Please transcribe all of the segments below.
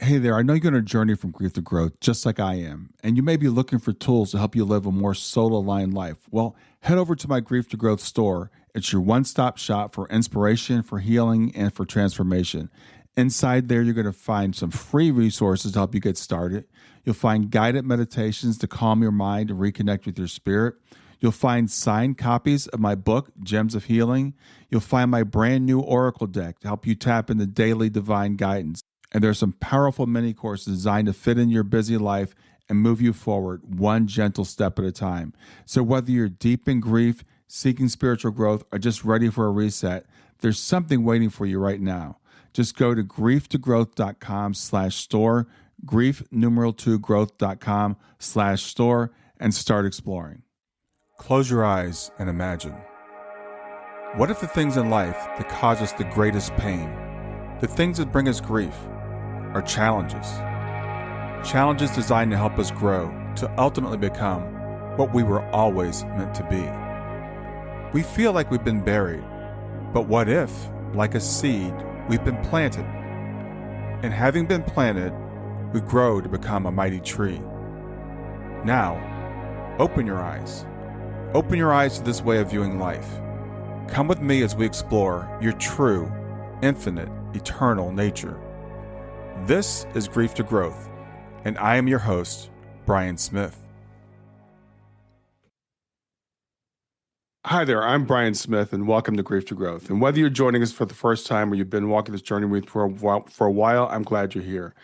Hey there, I know you're on a journey from grief to growth, just like I am, and you may be looking for tools to help you live a more soul aligned life. Well, head over to my Grief to Growth store. It's your one stop shop for inspiration, for healing, and for transformation. Inside there, you're going to find some free resources to help you get started. You'll find guided meditations to calm your mind and reconnect with your spirit. You'll find signed copies of my book, Gems of Healing. You'll find my brand new Oracle deck to help you tap into daily divine guidance. And there's some powerful mini courses designed to fit in your busy life and move you forward one gentle step at a time. So whether you're deep in grief, seeking spiritual growth, or just ready for a reset, there's something waiting for you right now. Just go to grieftogrowth.com/store, grief2growth.com/store, and start exploring. Close your eyes and imagine. What if the things in life that cause us the greatest pain, the things that bring us grief, are challenges? Challenges designed to help us grow, to ultimately become what we were always meant to be. We feel like we've been buried, but what if, like a seed, we've been planted? And having been planted, we grow to become a mighty tree. Now, open your eyes. Open your eyes to this way of viewing life. Come with me as we explore your true, infinite, eternal nature. This is Grief to Growth, and I am your host, Brian Smith. Hi there, I'm Brian Smith, and welcome to Grief to Growth. And whether you're joining us for the first time or you've been walking this journey with for a while, I'm glad you're here.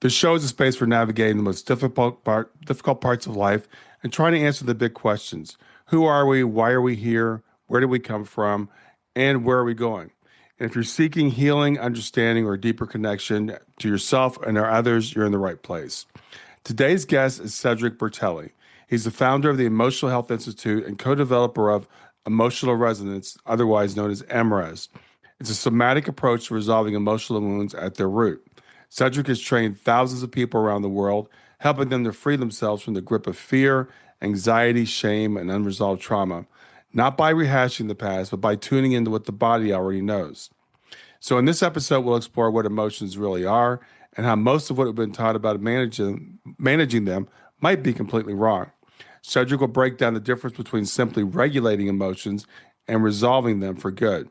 This show is a space for navigating the most difficult parts of life and trying to answer the big questions. Who are we? Why are we here? Where did we come from? And where are we going? And if you're seeking healing, understanding, or a deeper connection to yourself and our others, you're in the right place. Today's guest is Cedric Bertelli. He's the founder of the Emotional Health Institute and co-developer of Emotional Resonance, otherwise known as EmRes. It's a somatic approach to resolving emotional wounds at their root. Cedric has trained thousands of people around the world, helping them to free themselves from the grip of fear, anxiety, shame, and unresolved trauma, not by rehashing the past, but by tuning into what the body already knows. So in this episode, we'll explore what emotions really are and how most of what we've been taught about managing them might be completely wrong. Cedric will break down the difference between simply regulating emotions and resolving them for good.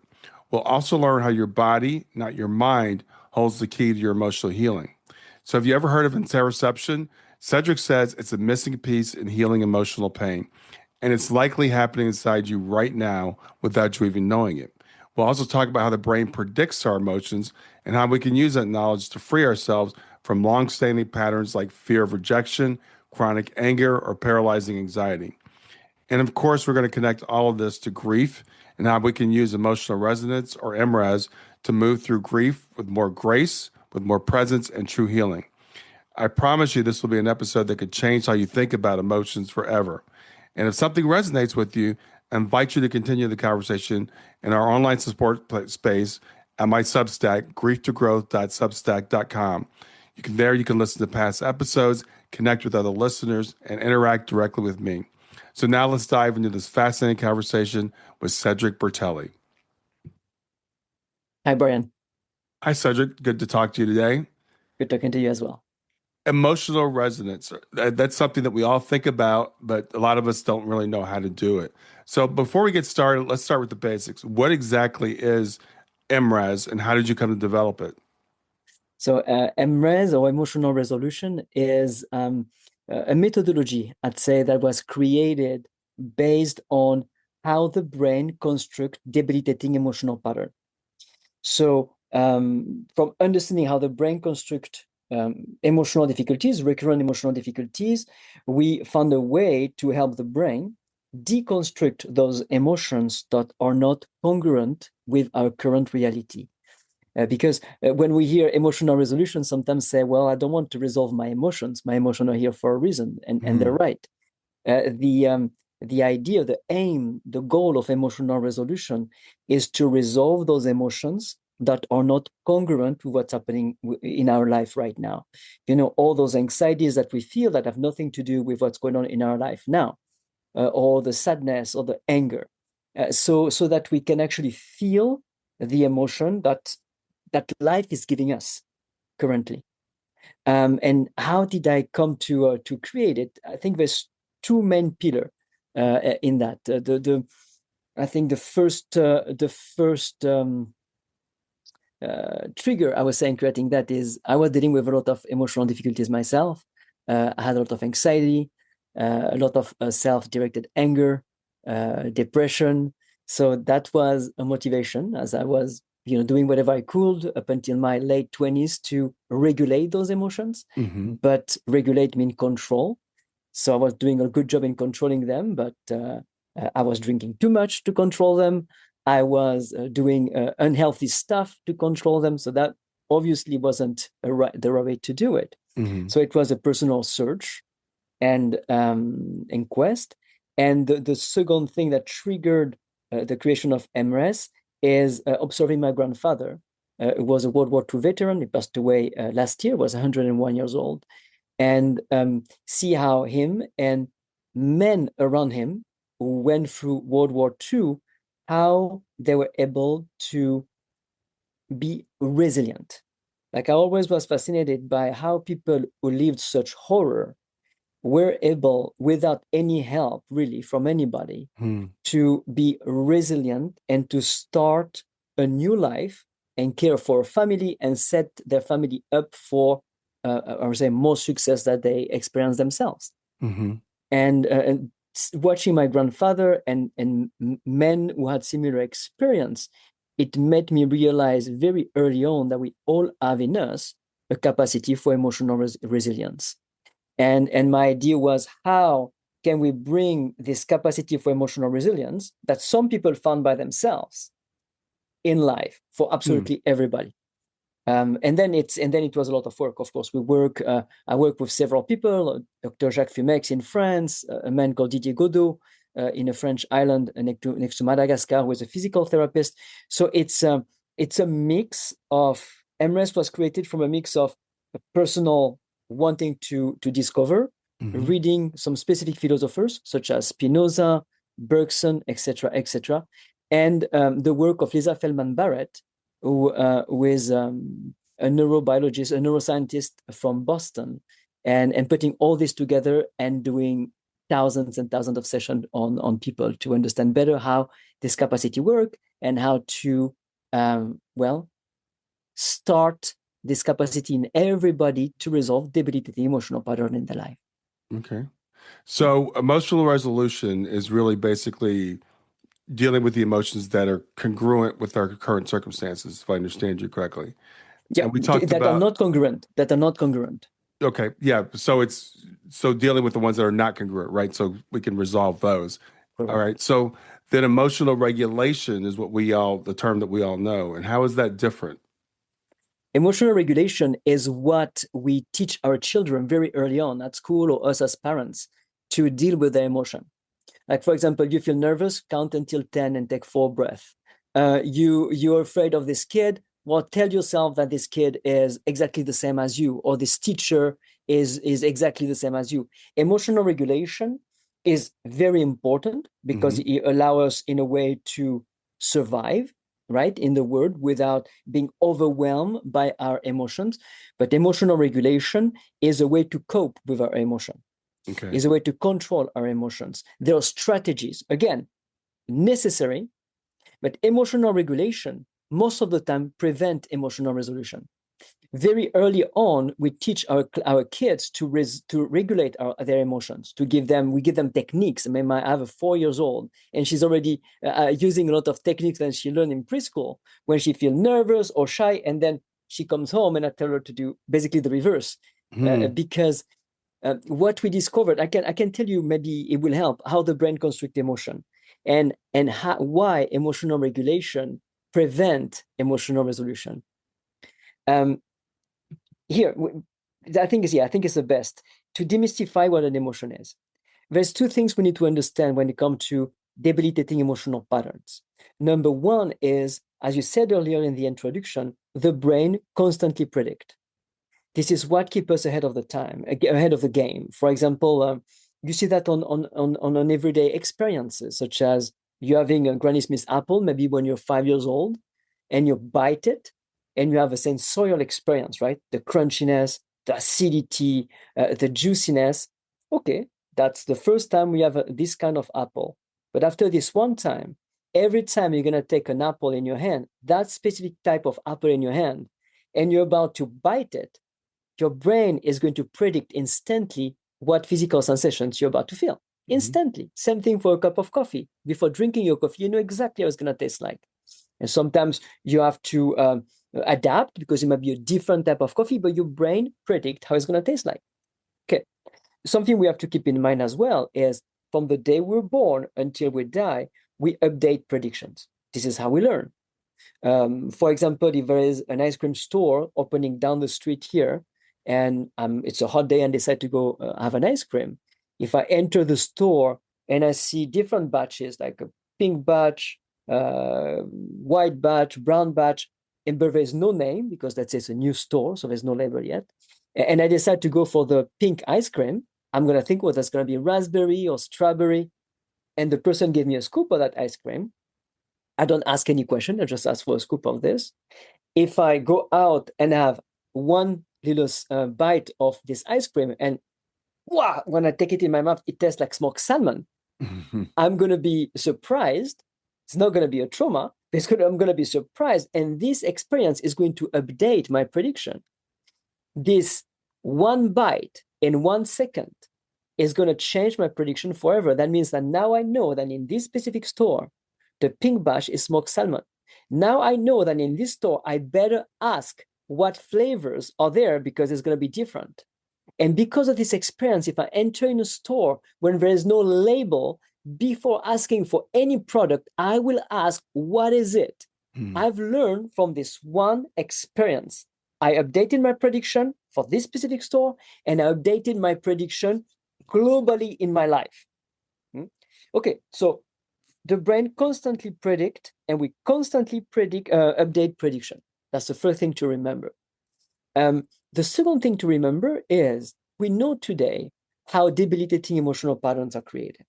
We'll also learn how your body, not your mind, holds the key to your emotional healing. So have you ever heard of interoception? Cedric says it's a missing piece in healing emotional pain, and it's likely happening inside you right now without you even knowing it. We'll also talk about how the brain predicts our emotions and how we can use that knowledge to free ourselves from long-standing patterns like fear of rejection, chronic anger, or paralyzing anxiety. And of course, we're going to connect all of this to grief and how we can use emotional resonance, or EmRes, to move through grief with more grace, with more presence, and true healing. I promise you this will be an episode that could change how you think about emotions forever. And if something resonates with you, I invite you to continue the conversation in our online support space at my Substack, grieftogrowth.substack.com. You can listen to past episodes, connect with other listeners, and interact directly with me. So now let's dive into this fascinating conversation with Cedric Bertelli. Hi, Brian. Hi, Cedric. Good to talk to you today. Good talking to you as well. Emotional resonance. That's something that we all think about, but a lot of us don't really know how to do it. So before we get started, let's start with the basics. What exactly is EmRes and how did you come to develop it? So EmRes, or emotional resolution, is a methodology, I'd say, that was created based on how the brain constructs debilitating emotional pattern. So from understanding how the brain constructs emotional difficulties, recurrent emotional difficulties, we found a way to help the brain deconstruct those emotions that are not congruent with our current reality. Because when we hear emotional resolution, sometimes say, well, I don't want to resolve my emotions. My emotions are here for a reason, and they're right. The idea, the aim, the goal of emotional resolution is to resolve those emotions that are not congruent with what's happening in our life right now. You know, all those anxieties that we feel that have nothing to do with what's going on in our life now, or the sadness or the anger, so that we can actually feel the emotion that life is giving us currently. And how did I come to create it? I think there's two main pillars in that. I think the first trigger I was saying creating that is I was dealing with a lot of emotional difficulties myself. I had a lot of anxiety, a lot of self-directed anger, depression. So that was a motivation as I was, doing whatever I could up until my late 20s to regulate those emotions. Mm-hmm. But regulate means control. So I was doing a good job in controlling them, but I was drinking too much to control them. I was doing unhealthy stuff to control them. So that obviously wasn't the right way to do it. Mm-hmm. So it was a personal search and quest. And the second thing that triggered the creation of EmRes is observing my grandfather, who was a World War II veteran. He passed away last year, was 101 years old. And see how him and men around him who went through World War II, how they were able to be resilient. Like I always was fascinated by how people who lived such horror were able, without any help really from anybody, to be resilient and to start a new life and care for a family and set their family up for, I would say, more success that they experience themselves. Mm-hmm. And watching my grandfather and men who had similar experience, it made me realize very early on that we all have in us a capacity for emotional resilience. And my idea was, how can we bring this capacity for emotional resilience that some people found by themselves in life for absolutely everybody? And then it was a lot of work. Of course, I work with several people. Dr. Jacques Fumex in France, a man called Didier Godot in a French island next to Madagascar, who is a physical therapist. So it's a mix of, EmRes was created from a mix of personal wanting to discover, reading some specific philosophers such as Spinoza, Bergson, etc., and the work of Lisa Feldman Barrett, who is a neurobiologist, a neuroscientist from Boston, and putting all this together and doing thousands and thousands of sessions on people to understand better how this capacity work and how to start this capacity in everybody to resolve debilitating emotional pattern in their life. Okay. So emotional resolution is really basically dealing with the emotions that are congruent with our current circumstances, if I understand you correctly. Yeah, And we talked that about are not congruent. Okay, yeah. So dealing with the ones that are not congruent, right? So we can resolve those. All Correct. right. So then emotional regulation is the term that we all know. And how is that different? Emotional regulation is what we teach our children very early on at school or us as parents to deal with their emotion. Like, for example, you feel nervous, count until 10 and take 4 breaths. You're afraid of this kid. Well, tell yourself that this kid is exactly the same as you, or this teacher is exactly the same as you. Emotional regulation is very important because it allows us in a way to survive, right, in the world without being overwhelmed by our emotions. But emotional regulation is a way to cope with our emotion. Okay. Is a way to control our emotions. There are strategies, again, necessary, but emotional regulation most of the time prevent emotional resolution. Very early on, we teach our kids to regulate their emotions. We give them techniques. I mean, I have a 4 years old, and she's already using a lot of techniques that she learned in preschool when she feels nervous or shy, and then she comes home and I tell her to do basically the reverse, because what we discovered, I can tell you, maybe it will help, how the brain constructs emotion, and why emotional regulation prevent emotional resolution. Here, I think it's the best to demystify what an emotion is. There's 2 things we need to understand when it comes to debilitating emotional patterns. Number 1 is, as you said earlier in the introduction, the brain constantly predicts. This is what keeps us ahead of the time, ahead of the game. For example, you see that on everyday experiences, such as you having a Granny Smith apple, maybe when you're 5 years old, and you bite it, and you have a sensorial experience, right? The crunchiness, the acidity, the juiciness. Okay, that's the first time we have this kind of apple. But after this one time, every time you're going to take an apple in your hand, that specific type of apple in your hand, and you're about to bite it, your brain is going to predict instantly what physical sensations you're about to feel. Instantly. Same thing for a cup of coffee. Before drinking your coffee, you know exactly how it's going to taste like. And sometimes you have to adapt because it might be a different type of coffee, but your brain predicts how it's going to taste like. Okay. Something we have to keep in mind as well is from the day we're born until we die, we update predictions. This is how we learn. For example, if there is an ice cream store opening down the street here, and it's a hot day and decide to go have an ice cream, if I enter the store and I see different batches, like a pink batch, white batch, brown batch, and but there's no name because that's it's a new store, so there's no label yet, and I decide to go for the pink ice cream, I'm going to think, well, that's going to be raspberry or strawberry, and the person gave me a scoop of that ice cream. I don't ask any question. I just ask for a scoop of this. If I go out and have one little bite of this ice cream and wow, when I take it in my mouth, it tastes like smoked salmon, I'm going to be surprised. It's not going to be a trauma. I'm going to be surprised. And this experience is going to update my prediction. This one bite in 1 second is going to change my prediction forever. That means that now I know that in this specific store, the pink batch is smoked salmon. Now I know that in this store, I better ask what flavors are there because it's going to be different. And because of this experience, if I enter in a store when there is no label, before asking for any product, I will ask, what is it? I've learned from this one experience. I updated my prediction for this specific store, and I updated my prediction globally in my life. Okay, so the brain constantly predict, and we constantly update prediction. That's the first thing to remember. The second thing to remember is we know today how debilitating emotional patterns are created.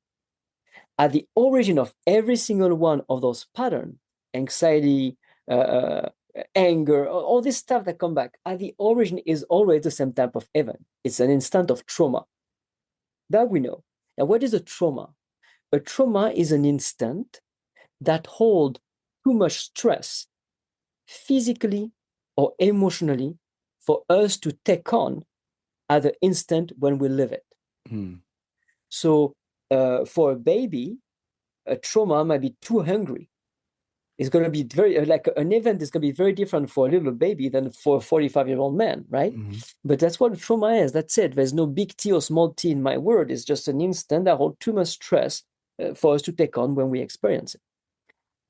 At the origin of every single one of those patterns, anxiety, anger, all this stuff that come back, at the origin is always the same type of event. It's an instant of trauma. That we know. Now, what is a trauma? A trauma is an instant that holds too much stress, physically or emotionally, for us to take on at the instant when we live it. So for a baby, a trauma might be too hungry. It's going to be very, like an event is going to be very different for a little baby than for a 45-year-old man, right? But that's what a trauma is. That's it. There's no big T or small t in my word. It's just an instant that holds too much stress for us to take on when we experience it.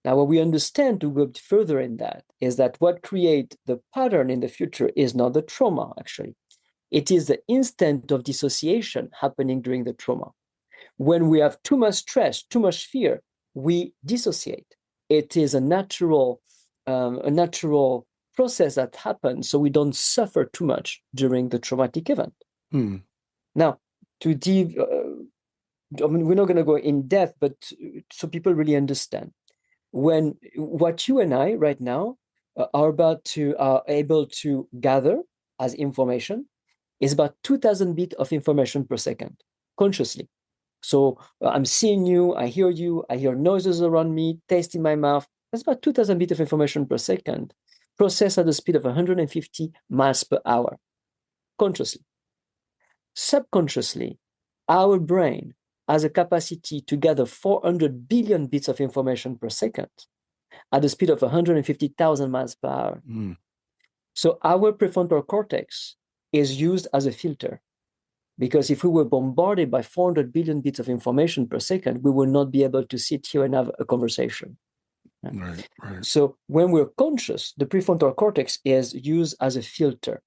Now, what we understand to go further in that is that what creates the pattern in the future is not the trauma, actually. It is the instant of dissociation happening during the trauma. When we have too much stress, too much fear, we dissociate. It is a natural process that happens so we don't suffer too much during the traumatic event. Now, we're not going to go in depth, but so people really understand. When what you and I right now are able to gather as information is about 2,000 bits of information per second, consciously. So I'm seeing you, I hear noises around me, taste in my mouth. That's about 2,000 bits of information per second, processed at the speed of 150 miles per hour, consciously. Subconsciously, our brain has a capacity to gather 400 billion bits of information per second at the speed of 150,000 miles per hour. So our prefrontal cortex is used as a filter, because if we were bombarded by 400 billion bits of information per second, we will not be able to sit here and have a conversation. Right. So when we're conscious, the prefrontal cortex is used as a filter.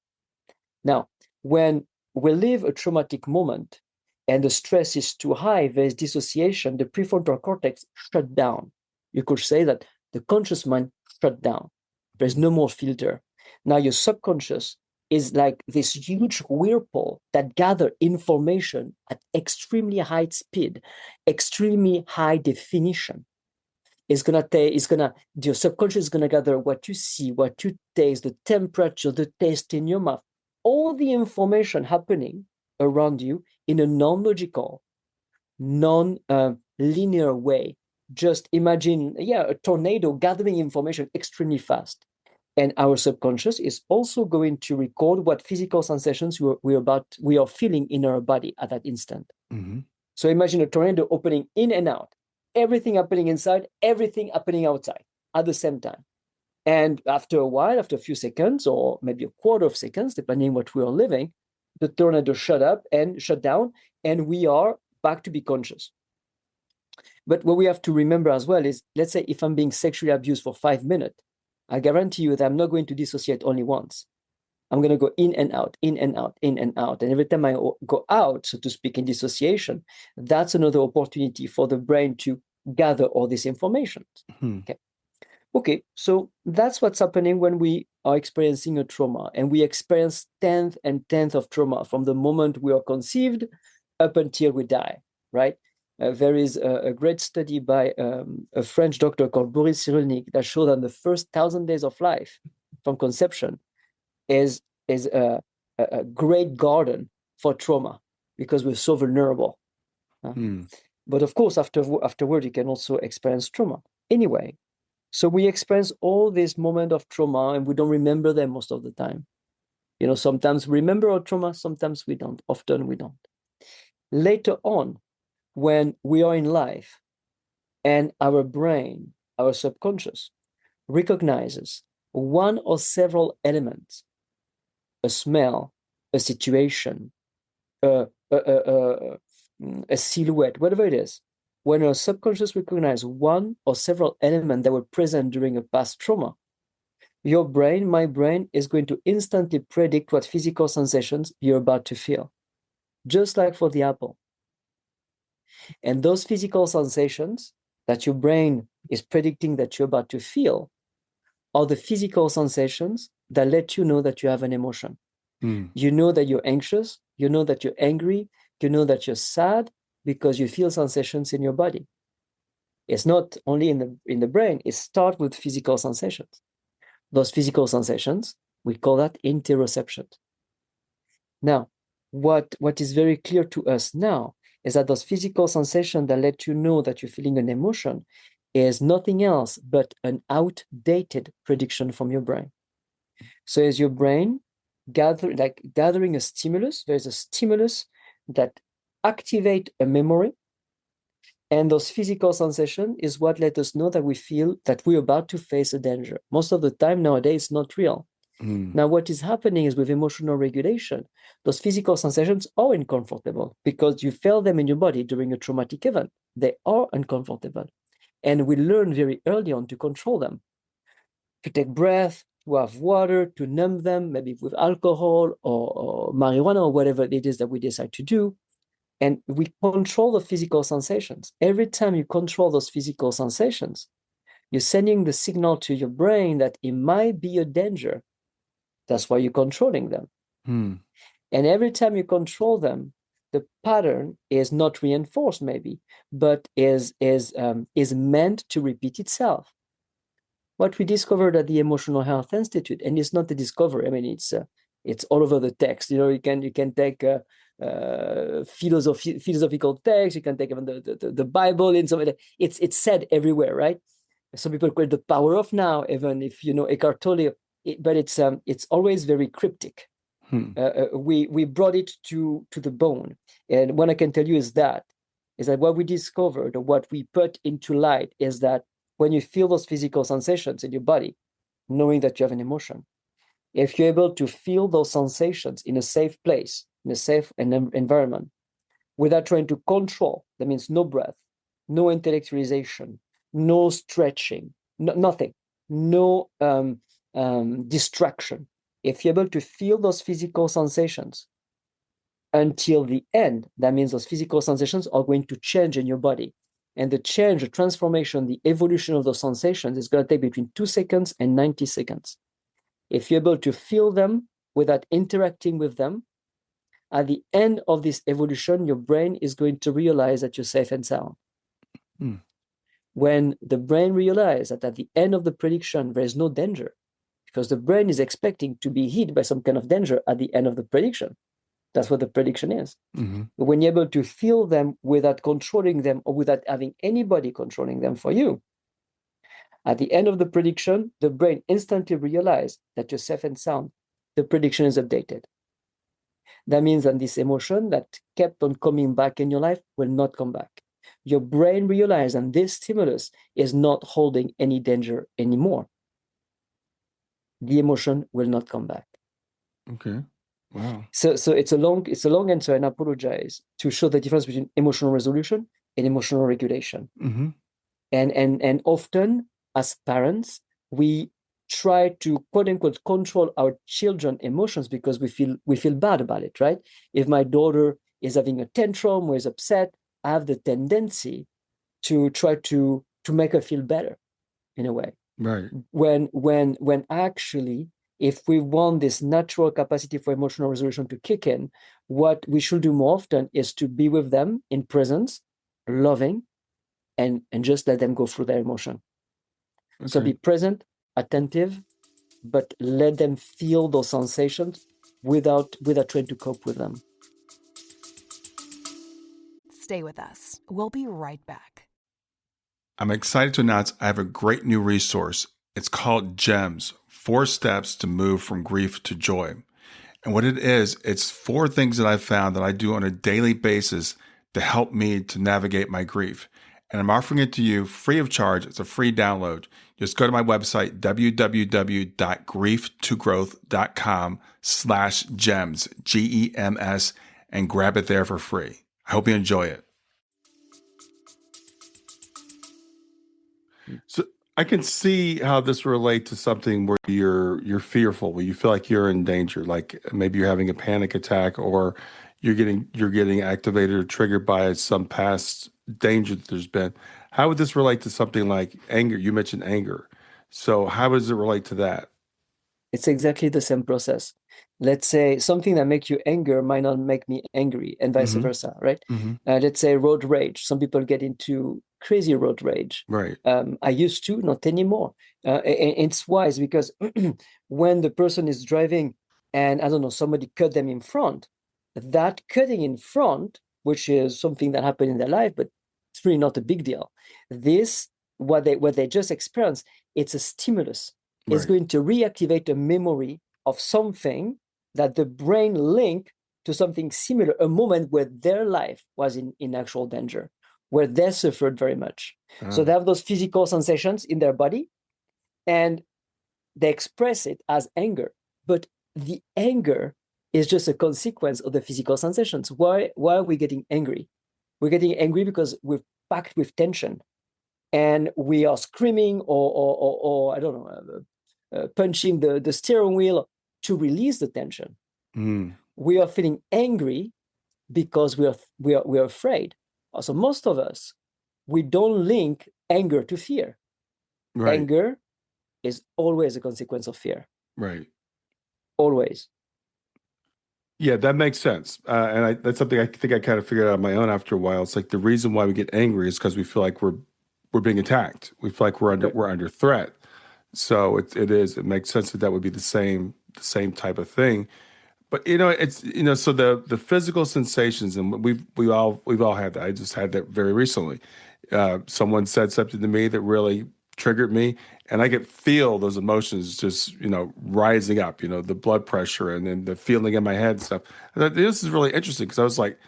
Now, when we live a traumatic moment and the stress is too high, there's dissociation, the prefrontal cortex shut down. You could say that the conscious mind shut down. There's no more filter. Now your subconscious is like this huge whirlpool that gather information at extremely high speed, extremely high definition. Your subconscious is gonna gather what you see, what you taste, the temperature, the taste in your mouth, all the information happening around you in a non-logical, non-linear way. Just imagine, a tornado gathering information extremely fast. And our subconscious is also going to record what physical sensations we are feeling in our body at that instant. Mm-hmm. So imagine a tornado opening in and out, everything happening inside, everything happening outside at the same time. And after a while, after a few seconds, or maybe a quarter of seconds, depending what we are living, the tornado shut down, and we are back to be conscious. But what we have to remember as well is, let's say if I'm being sexually abused for 5 minutes, I guarantee you that I'm not going to dissociate only once. I'm going to go in and out, in and out, in and out. And every time I go out, so to speak, in dissociation, that's another opportunity for the brain to gather all this information. Okay, so that's what's happening when we are experiencing a trauma, and we experience tenth of trauma from the moment we are conceived up until we die, right? There is a great study by a French doctor called Boris Cyrulnik that showed that the first 1,000 days of life from conception is a great garden for trauma, because we're so vulnerable. But of course, afterward, you can also experience trauma. Anyway, so we experience all this moment of trauma, and we don't remember them most of the time. Sometimes we remember our trauma, sometimes we don't. Often we don't. Later on, when we are in life and our brain, our subconscious, recognizes one or several elements, a smell, a situation, a silhouette, whatever it is, when our subconscious recognizes one or several elements that were present during a past trauma, your brain, my brain, is going to instantly predict what physical sensations you're about to feel, just like for the apple. And those physical sensations that your brain is predicting that you're about to feel are the physical sensations that let you know that you have an emotion. You know that you're anxious, you know that you're angry, you know that you're sad, because you feel sensations in your body. It's not only in the brain, it starts with physical sensations. Those physical sensations, we call that interoception. Now, what is very clear to us now is that those physical sensations that let you know that you're feeling an emotion is nothing else but an outdated prediction from your brain. So as your brain gathering a stimulus, there's a stimulus that activate a memory, and those physical sensations is what let us know that we feel that we're about to face a danger. Most of the time nowadays, it's not real. Now, what is happening is with emotional regulation, those physical sensations are uncomfortable because you felt them in your body during a traumatic event. They are uncomfortable. And we learn very early on to control them, to take breath, to have water, to numb them, maybe with alcohol or marijuana or whatever it is that we decide to do. And we control the physical sensations. Every time you control those physical sensations, you're sending the signal to your brain that it might be a danger. That's why you're controlling them. And every time you control them, the pattern is not reinforced, maybe, but is meant to repeat itself. What we discovered at the Emotional Health Institute, and it's not a discovery. I mean, it's all over the text. You can take philosophical text. You can take even the Bible in some. It's said everywhere, right? Some people call it the power of now, even if Eckhart Tolle. But it's always very cryptic. We brought it to the bone, and what I can tell you is that what we discovered, or what we put into light, is that when you feel those physical sensations in your body, knowing that you have an emotion, if you're able to feel those sensations in a safe place, in a safe environment, without trying to control, that means no breath, no intellectualization, no stretching, nothing, no distraction. If you're able to feel those physical sensations until the end, that means those physical sensations are going to change in your body. And the change, the transformation, the evolution of those sensations is going to take between 2 seconds and 90 seconds. If you're able to feel them without interacting with them, at the end of this evolution, your brain is going to realize that you're safe and sound. When the brain realizes that at the end of the prediction, there is no danger, because the brain is expecting to be hit by some kind of danger at the end of the prediction. That's what the prediction is. Mm-hmm. When you're able to feel them without controlling them or without having anybody controlling them for you, at the end of the prediction, the brain instantly realizes that you're safe and sound. The prediction is updated. That means that this emotion that kept on coming back in your life will not come back. Your brain realizes that this stimulus is not holding any danger anymore. The emotion will not come back. Okay. Wow. So it's a long answer, and I apologize, to show the difference between emotional resolution and emotional regulation. Mm-hmm. And often as parents, we try to quote unquote control our children's emotions because we feel bad about it, right? If my daughter is having a tantrum or is upset, I have the tendency to try to make her feel better in a way. Right. When actually, if we want this natural capacity for emotional resolution to kick in, what we should do more often is to be with them in presence, loving, and just let them go through their emotion. Okay. So be present, attentive, but let them feel those sensations without trying to cope with them. Stay with us. We'll be right back. I'm excited to announce I have a great new resource. It's called GEMS, 4 Steps to Move from Grief to Joy. And what it is, it's 4 things that I've found that I do on a daily basis to help me to navigate my grief. And I'm offering it to you free of charge. It's a free download. Just go to my website, www.grieftogrowth.com/gems, GEMS, and grab it there for free. I hope you enjoy it. So I can see how this relates to something where you're fearful, where you feel like you're in danger, like maybe you're having a panic attack, or you're getting activated or triggered by some past danger that there's been. How would this relate to something like anger? You mentioned anger. So how does it relate to that? It's exactly the same process. Let's say something that makes you angry might not make me angry, and vice versa, right? Mm-hmm. Let's say road rage. Some people get into crazy road rage. Right. I used to, not anymore. And it's wise because when the person is driving and, I don't know, somebody cut them in front, that cutting in front, which is something that happened in their life, but it's really not a big deal. This, what they just experienced, it's a stimulus. It's Right. going to reactivate a memory of something that the brain linked to something similar, a moment where their life was in actual danger, where they suffered very much. So they have those physical sensations in their body, and they express it as anger. But the anger is just a consequence of the physical sensations. Why are we getting angry? We're getting angry because we're packed with tension, and we are screaming or I don't know, punching the steering wheel to release the tension. We are feeling angry because we are afraid. So most of us, we don't link anger to fear. Right. Anger is always a consequence of fear. Right. Always. Yeah, that makes sense. And that's something I think I kind of figured out on my own after a while. It's like the reason why we get angry is because we feel like we're being attacked. We feel like we're under threat. So it makes sense that would be the same type of thing. But it's so the physical sensations, and we've all had that. I just had that very recently. Someone said something to me that really triggered me, and I could feel those emotions just rising up. The blood pressure and then the feeling in my head and stuff. I thought, this is really interesting because I was like,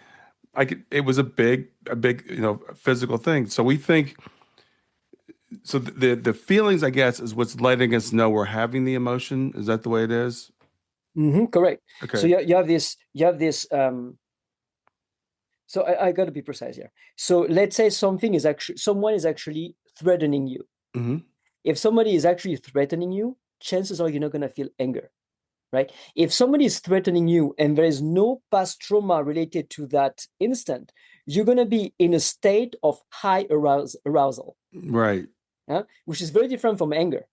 it was a big physical thing. So we think. So the feelings, I guess, is what's letting us know we're having the emotion. Is that the way it is? Mm-hmm, correct. Okay. So you have this. So I got to be precise here. So let's say someone is actually threatening you. Mm-hmm. If somebody is actually threatening you, chances are you're not going to feel anger, right? If somebody is threatening you and there is no past trauma related to that instant, you're going to be in a state of high arousal. Right. Which is very different from anger.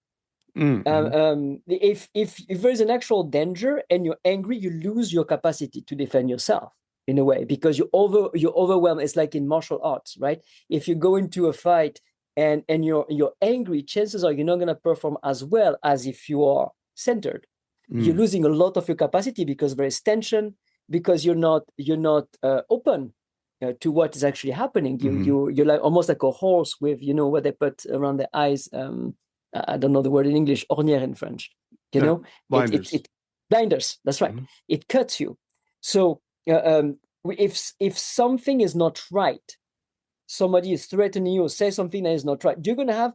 Mm-hmm. If there is an actual danger and you're angry, you lose your capacity to defend yourself in a way because you're overwhelmed. It's like in martial arts, right? If you go into a fight and you're angry, chances are you're not going to perform as well as if you are centered. You're losing a lot of your capacity because there is tension, because you're not open to what is actually happening. You're like almost like a horse with, what they put around the eyes. I don't know the word in English, ornière in French. Blinders. Blinders. That's right. It cuts you. So if something is not right, somebody is threatening you or say something that is not right, you're going to have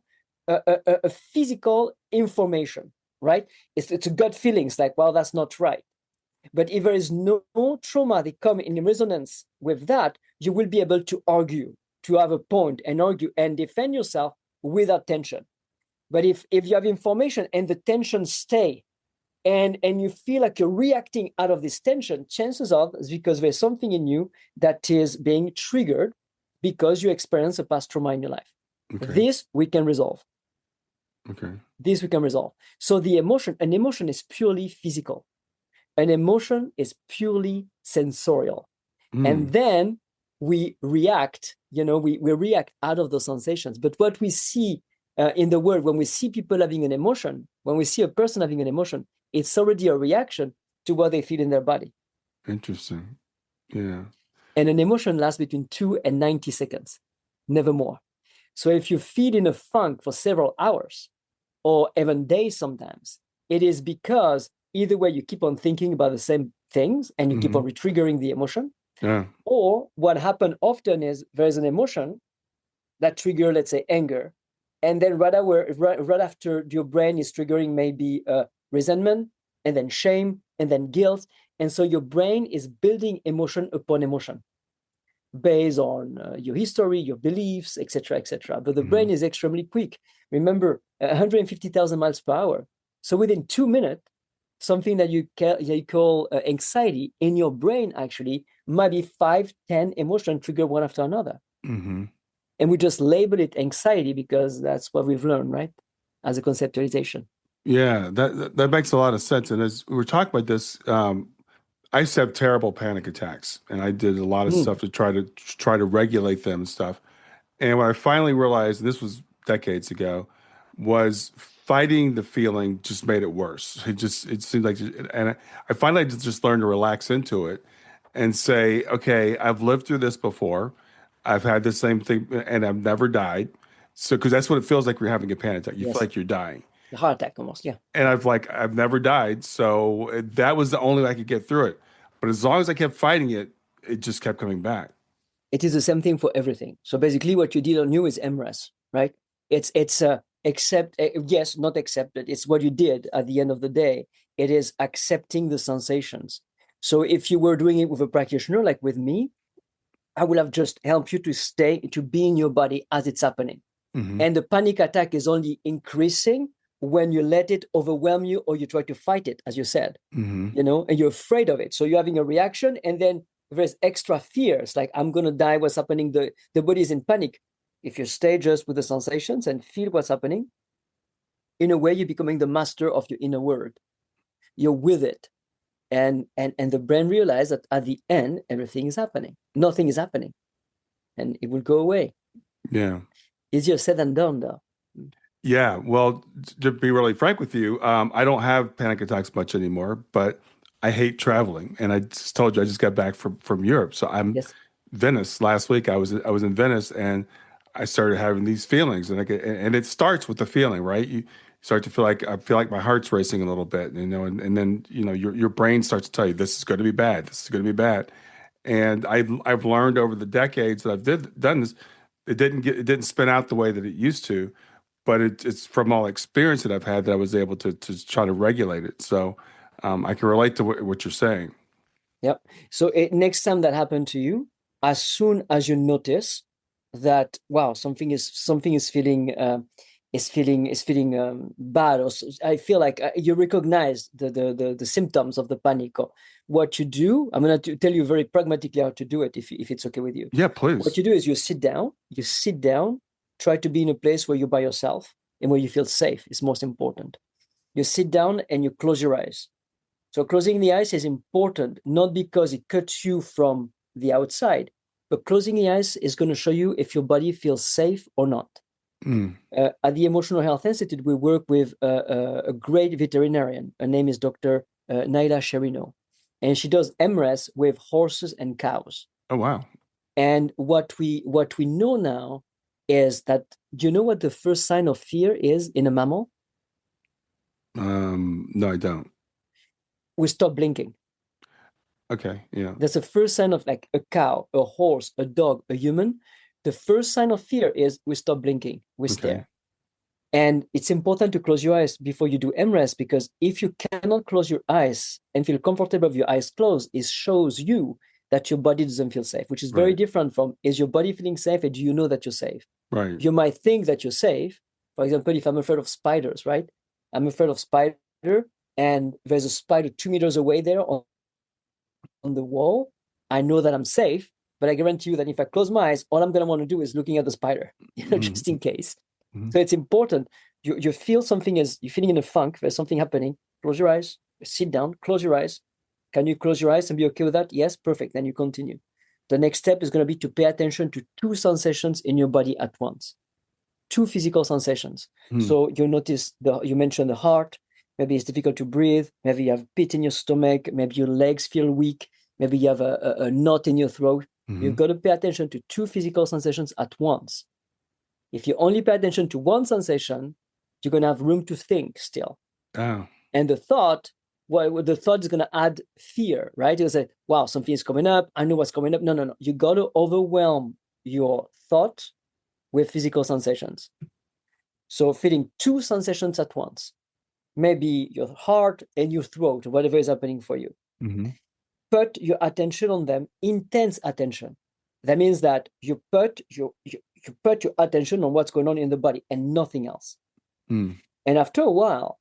a physical information, right? It's a gut feeling. It's like, well, that's not right. But if there is no trauma that come in resonance with that, you will be able to argue, to have a point and argue and defend yourself without tension. But if you have information and the tension stay, and you feel like you're reacting out of this tension, chances are it's because there's something in you that is being triggered because you experience a past trauma in your life. Okay. This we can resolve. Okay. This we can resolve. So an emotion is purely physical. An emotion is purely sensorial. And then we react, we react out of those sensations. But what we see in the world, when we see people having an emotion, when we see a person having an emotion, it's already a reaction to what they feel in their body. Interesting. Yeah. And an emotion lasts between 2 and 90 seconds, never more. So if you feel in a funk for several hours or even days sometimes, it is because either way you keep on thinking about the same things and you keep on retriggering the emotion. Yeah. Or what happened often is there's an emotion that trigger, let's say, anger. And then right after your brain is triggering maybe resentment and then shame and then guilt. And so your brain is building emotion upon emotion based on your history, your beliefs, etc., etc. But the brain is extremely quick. Remember, 150,000 miles per hour. So within 2 minutes, something that you call anxiety in your brain actually might be 5, 10 emotions triggered one after another. And we just label it anxiety because that's what we've learned, right? As a conceptualization. Yeah, that makes a lot of sense. And as we were talking about this, I used to have terrible panic attacks, and I did a lot of stuff to try to regulate them and stuff. And what I finally realized, and this was decades ago, was fighting the feeling just made it worse. It seemed like, and I finally just learned to relax into it and say, okay, I've lived through this before. I've had the same thing, and I've never died. So, because that's what it feels like when you're having a panic attack. You feel like you're dying. A heart attack almost, yeah. And I've never died. So that was the only way I could get through it. But as long as I kept fighting it, it just kept coming back. It is the same thing for everything. So basically what you did on you is EmRes, right? It's not accepted. It's what you did at the end of the day. It is accepting the sensations. So if you were doing it with a practitioner, like with me, I would have just helped you to be in your body as it's happening. And the panic attack is only increasing when you let it overwhelm you or you try to fight it, as you said, and you're afraid of it. So you're having a reaction and then there's extra fears, like I'm going to die, what's happening? The body is in panic. If you stay just with the sensations and feel what's happening, in a way, you're becoming the master of your inner world. You're with it. And the brain realizes that at the end, everything is happening. Nothing is happening. And it will go away. Yeah. Easier said than done, though. Yeah. Well, to be really frank with you, I don't have panic attacks much anymore, but I hate traveling. And I just told you I just got back from Europe. So I'm Venice last week. I was in Venice and I started having these feelings, and it starts with the feeling, right? You start to I feel like my heart's racing a little bit, and then your brain starts to tell you this is going to be bad. This is going to be bad. And I've learned over the decades that I've done this, it didn't spin out the way that it used to, but it's from all experience that I've had that I was able to try to regulate it. So I can relate to what you're saying. Yep. So next time that happened to you, as soon as you notice that, wow, something is feeling bad, or I feel like you recognize the symptoms of the panic, or what you do. I'm going to tell you very pragmatically how to do it, if it's okay with you. Yeah, please. What you do is you sit down, try to be in a place where you're by yourself and where you feel safe. It's most important. You sit down and you close your eyes. So closing the eyes is important, not because it cuts you from the outside, but closing the eyes is going to show you if your body feels safe or not. Mm. At the Emotional Health Institute, we work with a great veterinarian. Her name is Dr. Naila Sherino, and she does EmRes with horses and cows. Oh, wow. And what we know now is that, do you know what the first sign of fear is in a mammal? No, I don't. We stop blinking. Okay, yeah. That's the first sign of, like, a cow, a horse, a dog, a human. The first sign of fear is we stop blinking, we stare. And it's important to close your eyes before you do EmRes, because if you cannot close your eyes and feel comfortable with your eyes closed, it shows you that your body doesn't feel safe, which is very Right. different from, is your body feeling safe and do you know that you're safe? Right. You might think that you're safe. For example, if I'm afraid of spiders, right? I'm afraid of spider, and there's a spider 2 meters away there on the wall. I know that I'm safe, but I guarantee you that if I close my eyes, all I'm going to want to do is looking at the spider, just in case. So it's important. You feel something, as you're feeling in a funk, there's something happening. Close your eyes, sit down, close your eyes. Can you close your eyes and be okay with that? Yes, perfect. Then you continue. The next step is going to be to pay attention to 2 sensations in your body at once. 2 physical sensations. So you notice, you mentioned the heart. Maybe it's difficult to breathe. Maybe you have pit in your stomach. Maybe your legs feel weak. Maybe you have a knot in your throat. You've got to pay attention to 2 physical sensations at once. If you only pay attention to one sensation, you're going to have room to think still. Oh. And the thought is going to add fear, right? You'll say, wow, something is coming up. I know what's coming up. No. You got to overwhelm your thought with physical sensations. So feeling 2 sensations at once, maybe your heart and your throat, whatever is happening for you. Put your attention on them, intense attention. That means that you put your attention on what's going on in the body and nothing else. And after a while,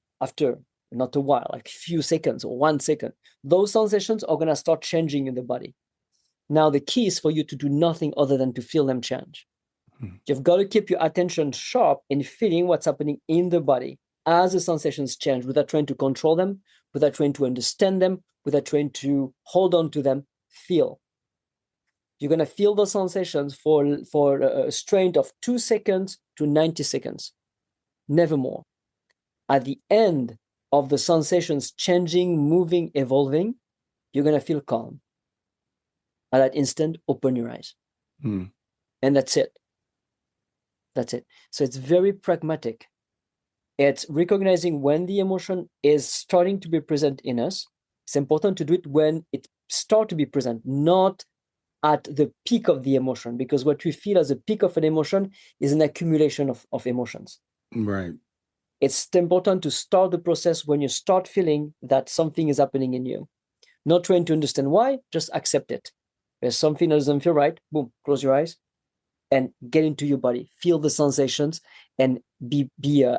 not a while, like a few seconds or 1 second, those sensations are going to start changing in the body. Now, the key is for you to do nothing other than to feel them change. You've got to keep your attention sharp in feeling what's happening in the body as the sensations change, without trying to control them, without trying to understand them, without trying to hold on to them. Feel. You're going to feel those sensations for a strain of 2 seconds to 90 seconds, never more. At the end of the sensations changing, moving, evolving, you're going to feel calm. At that instant, open your eyes. And that's it. That's it. So it's very pragmatic. It's recognizing when the emotion is starting to be present in us. It's important to do it when it starts to be present, not at the peak of the emotion, because what we feel as a peak of an emotion is an accumulation of emotions. Right. It's important to start the process when you start feeling that something is happening in you. Not trying to understand why, just accept it. There's something that doesn't feel right, boom, close your eyes and get into your body. Feel the sensations and be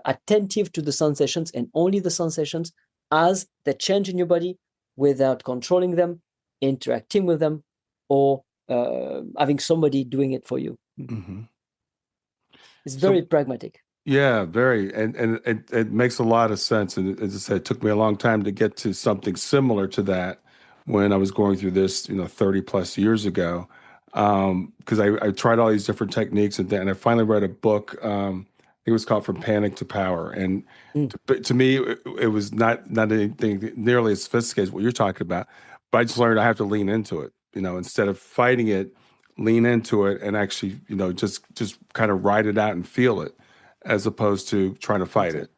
attentive to the sensations, and only the sensations as they change in your body, without controlling them, interacting with them, or having somebody doing it for you. It's very pragmatic. Yeah, very. And it makes a lot of sense. And as I said, it took me a long time to get to something similar to that when I was going through this, 30 plus years ago. Because I tried all these different techniques, and then I finally read a book. It was called From Panic to Power. And to me, it was not anything nearly as sophisticated as what you're talking about. But I just learned I have to lean into it, instead of fighting it, lean into it and actually, just kind of ride it out and feel it, as opposed to trying to fight it.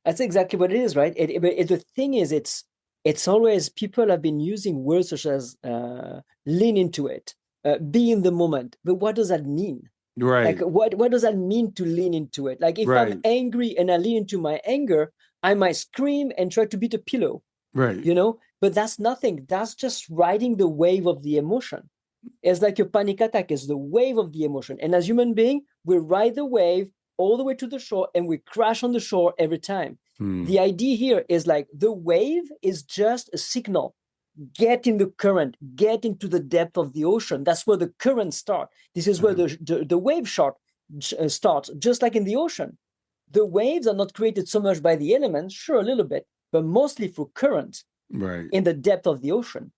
That's exactly what it is, right? The thing is, it's always, people have been using words such as lean into it, be in the moment. But what does that mean? Right. Like, what does that mean to lean into it? Like, if I'm angry and I lean into my anger, I might scream and try to beat a pillow. Right. But that's nothing. That's just riding the wave of the emotion. It's like a panic attack is the wave of the emotion. And as human beings, we ride the wave all the way to the shore and we crash on the shore every time. The idea here is, like, the wave is just a signal. Get in the current, get into the depth of the ocean. That's where the current starts. This is where the wave starts, just like in the ocean. The waves are not created so much by the elements, sure, a little bit, but mostly through currents in the depth of the ocean.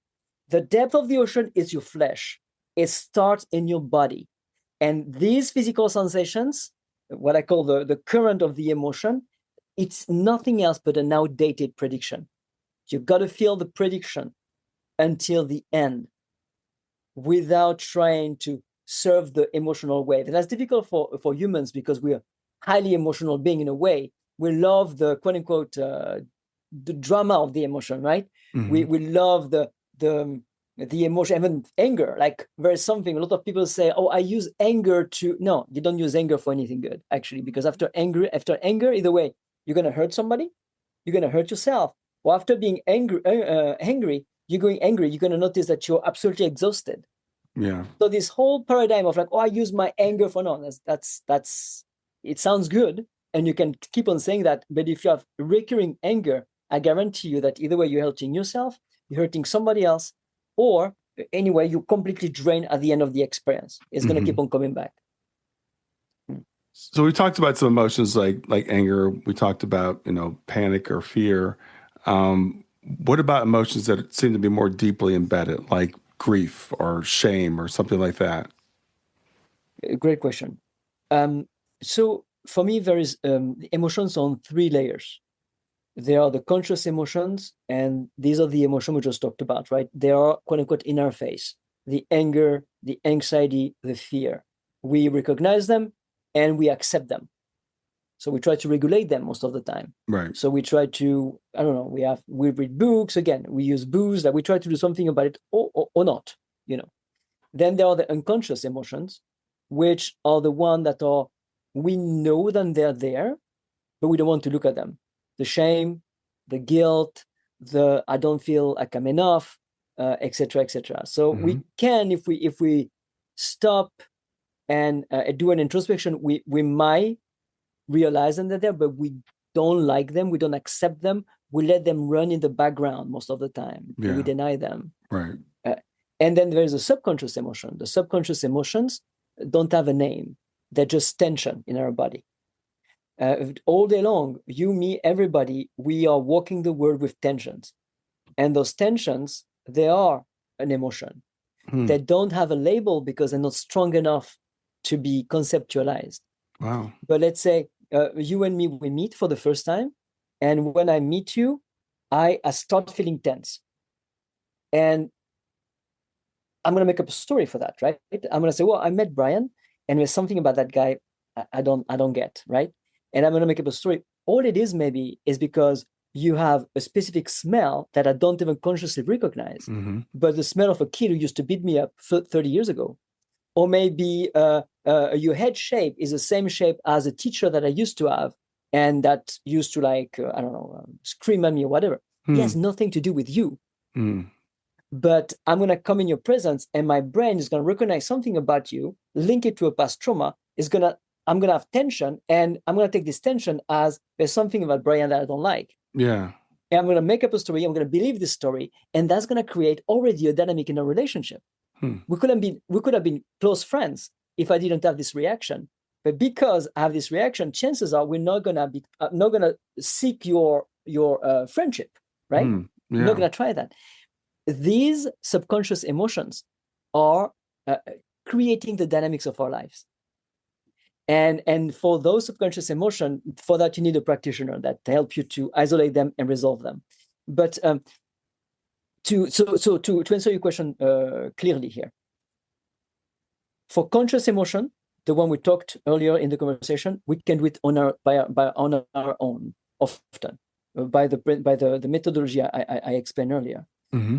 The depth of the ocean is your flesh. It starts in your body. And these physical sensations what I call the current of the emotion, it's nothing else but an outdated prediction. You've got to feel the prediction until the end without trying to serve the emotional wave. And that's difficult for humans because we are highly emotional being in a way. We love the quote unquote the drama of the emotion, right? Mm-hmm. We love the emotion, even anger. Like there's something a lot of people say, oh, I use anger to. No, you don't use anger for anything good, actually, because after anger, either way, you're gonna hurt somebody, you're gonna hurt yourself. Or after being angry, you're gonna notice that you're absolutely exhausted. Yeah. So this whole paradigm of like, oh, I use my anger for no, that's it sounds good, and you can keep on saying that, but if you have recurring anger, I guarantee you that either way you're hurting yourself, you're hurting somebody else, or anyway, you completely drain at the end of the experience. It's going to keep on coming back. So we talked about some emotions like anger. We talked about, panic or fear. What about emotions that seem to be more deeply embedded, like grief or shame or something like that? Great question. So for me, there is emotions on 3 layers. There are the conscious emotions, and these are the emotions we just talked about, right? They are quote unquote in our face: the anger, the anxiety, the fear. We recognize them and we accept them. So we try to regulate them most of the time. Right. So we try to, I don't know, we read books, again, we use booze, that we try to do something about it or not, Then there are the unconscious emotions, which are the ones that we know that they're there, but we don't want to look at them. The shame, the guilt, the I don't feel like I'm enough, etc., etc. So we can, if we stop and do an introspection, we might realize them that they're there, but we don't like them, we don't accept them, we let them run in the background most of the time, and we deny them. Right. And then there's a subconscious emotion. The subconscious emotions don't have a name; they're just tension in our body. All day long, you, me, everybody, we are walking the world with tensions. And those tensions, they are an emotion. They don't have a label because they're not strong enough to be conceptualized. Wow. But let's say you and me, we meet for the first time. And when I meet you, I start feeling tense. And I'm going to make up a story for that, right? I'm going to say, well, I met Brian, and there's something about that guy I don't get, right? And I'm going to make up a story. All it is maybe is because you have a specific smell that I don't even consciously recognize, but the smell of a kid who used to beat me up 30 years ago. Or maybe your head shape is the same shape as a teacher that I used to have, and that used to scream at me or whatever. It has nothing to do with you. But I'm going to come in your presence, and my brain is going to recognize something about you, link it to a past trauma. I'm going to have tension, and I'm going to take this tension as there's something about Brian that I don't like. Yeah. And I'm going to make up a story. I'm going to believe this story, and that's going to create already a dynamic in a relationship. We could have been close friends if I didn't have this reaction. But because I have this reaction, chances are we're not going to seek your friendship, right? We're not going to try that. These subconscious emotions are creating the dynamics of our lives. And for those subconscious emotions, for that you need a practitioner that help you to isolate them and resolve them. But to answer your question clearly here, for conscious emotion, the one we talked earlier in the conversation, we can do it on our own often by the methodology I explained earlier.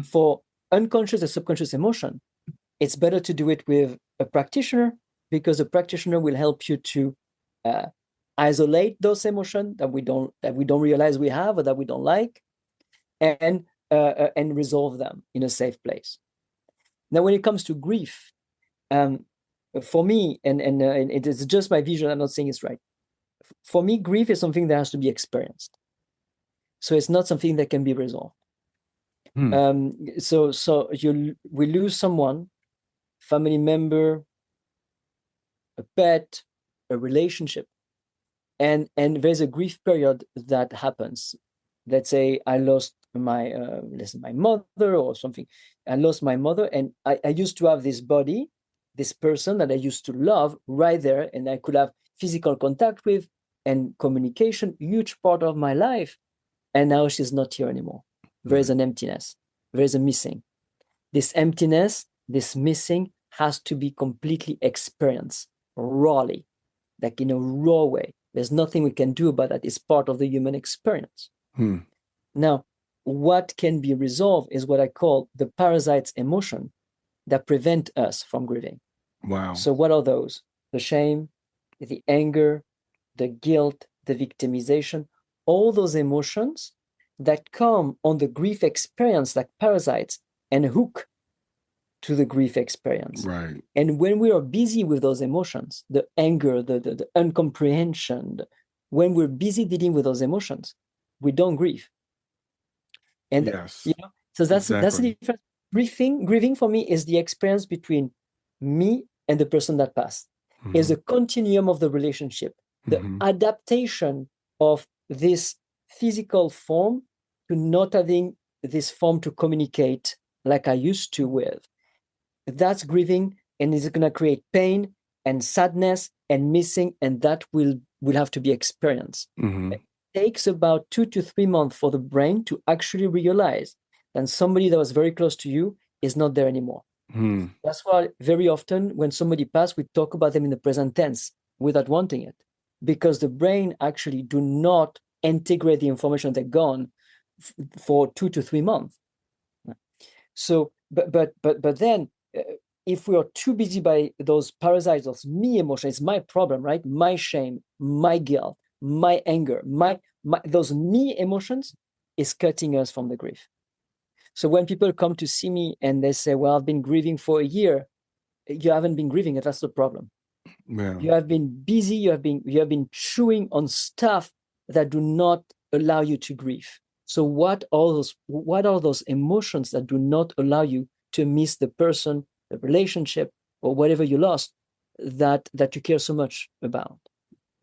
For unconscious and subconscious emotion, it's better to do it with a practitioner, because a practitioner will help you to isolate those emotions that we don't realize we have or that we don't like, and resolve them in a safe place. Now, when it comes to grief, for me, and it is just my vision, I'm not saying it's right. For me, grief is something that has to be experienced. So it's not something that can be resolved. So we lose someone, family member, a pet, a relationship, and there's a grief period that happens. Let's say I lost my mother or something. I lost my mother, and I used to have this body, this person that I used to love right there, and I could have physical contact with and communication, huge part of my life. And now she's not here anymore. There is an emptiness. There is a missing. This emptiness, this missing has to be completely experienced rawly, like in a raw way. There's nothing we can do about that. It's part of the human experience. Now, what can be resolved is what I call the parasites emotion that prevent us from grieving. Wow. So what are those? The shame, the anger, the guilt, the victimization, all those emotions that come on the grief experience like parasites and hook to the grief experience. Right. And when we are busy with those emotions, the anger, the uncomprehension, when we're busy dealing with those emotions, we don't grieve. And Yes. so that's the exactly. difference. Grieving for me is the experience between me and the person that passed. Is a continuum of the relationship, the adaptation of this physical form to not having this form to communicate like I used to with. That's grieving, and is going to create pain and sadness and missing, and that will have to be experienced. It takes about 2 to 3 months for the brain to actually realize that somebody that was very close to you is not there anymore. That's why very often when somebody passed, we talk about them in the present tense without wanting it, because the brain actually do not integrate the information they're gone for 2 to 3 months. So, but then if we are too busy by those parasites of me emotion, it's my problem, right? My shame, my guilt, my anger, my those me emotions is cutting us from the grief. So when people come to see me and they say, well, I've been grieving for a year, you haven't been grieving, that's the problem. Yeah. You have been busy, you have been chewing on stuff that do not allow you to grieve. So what are those emotions that do not allow you to miss the person, the relationship, or whatever you lost that you care so much about?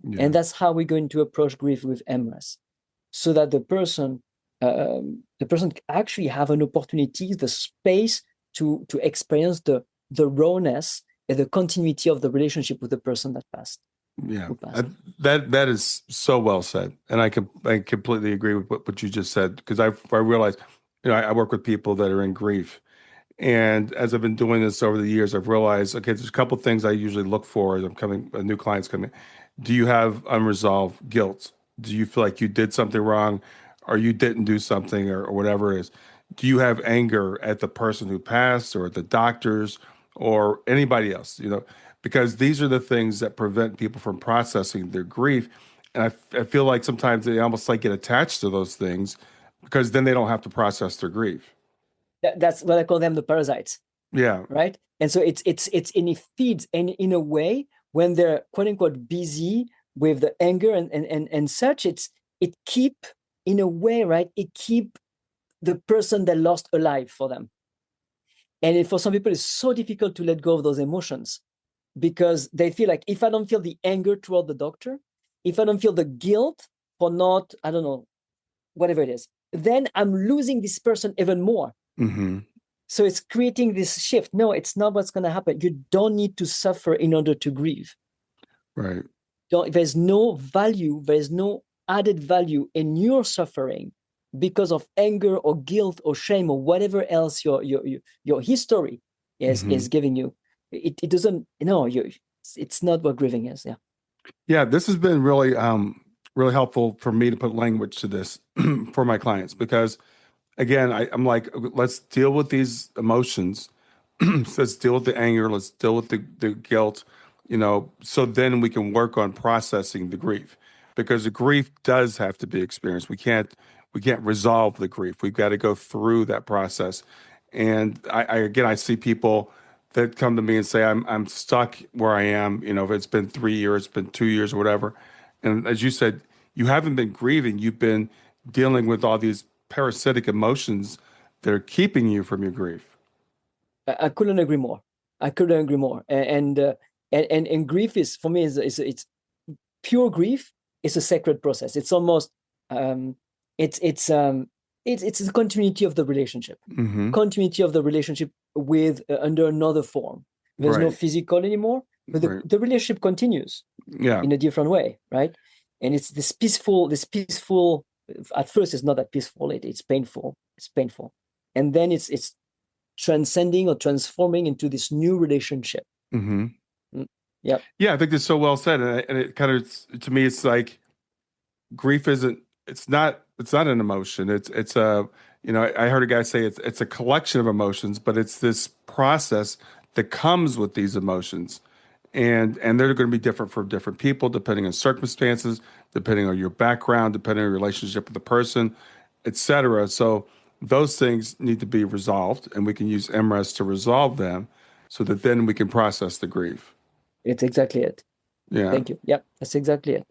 Yeah. And that's how we're going to approach grief with EmRes, so that the person actually have an opportunity, the space to experience the rawness and the continuity of the relationship with the person that passed. Yeah, that is so well said, and I completely agree with what you just said, because I realize, I work with people that are in grief, and as I've been doing this over the years, I've realized, okay, there's a couple things I usually look for as new clients coming. Do you have unresolved guilt? Do you feel like you did something wrong, or you didn't do something, or whatever it is? Do you have anger at the person who passed, or at the doctors, or anybody else? Because these are the things that prevent people from processing their grief. And I feel like sometimes they almost like get attached to those things, because then they don't have to process their grief. That's what I call them, the parasites. Yeah. Right. And so it feeds, and in a way, when they're quote unquote busy with the anger and such, it keep, in a way, right, it keep the person that lost alive for them. And for some people, it's so difficult to let go of those emotions, because they feel like, if I don't feel the anger toward the doctor, if I don't feel the guilt for not, I don't know, whatever it is, then I'm losing this person even more. So it's creating this shift. No, it's not what's going to happen. You don't need to suffer in order to grieve. Right. There's no value, there's no added value in your suffering because of anger or guilt or shame or whatever else your history is giving you. It doesn't, it's not what grieving is. Yeah. Yeah, this has been really really helpful for me to put language to this for my clients, because again, I'm like, let's deal with these emotions. Let's deal with the anger. Let's deal with the guilt, so then we can work on processing the grief, because the grief does have to be experienced. We can't resolve the grief. We've got to go through that process. And I see people that come to me and say, I'm stuck where I am. If it's been 3 years, it's been 2 years or whatever. And as you said, you haven't been grieving. You've been dealing with all these parasitic emotions that are keeping you from your grief. I couldn't agree more. And grief is, for me, it's pure grief. It's a sacred process. It's almost it's the continuity of the relationship. Continuity of the relationship with under another form. There's no Right. physical anymore, but the relationship continues. Yeah. in a different way, right? And it's this peaceful, at first it's not that peaceful, it's painful, and then it's transcending or transforming into this new relationship. Mm-hmm. Yeah. Yeah, I think that's so well said, and it kind of, to me, it's like grief isn't. It's not an emotion. It's a, I heard a guy say it's a collection of emotions, but it's this process that comes with these emotions, and they're going to be different for different people depending on circumstances, depending on your background, depending on your relationship with the person, etc. So those things need to be resolved, and we can use EmRes to resolve them, so that then we can process the grief. It's exactly it. Yeah. Thank you. Yeah, that's exactly it.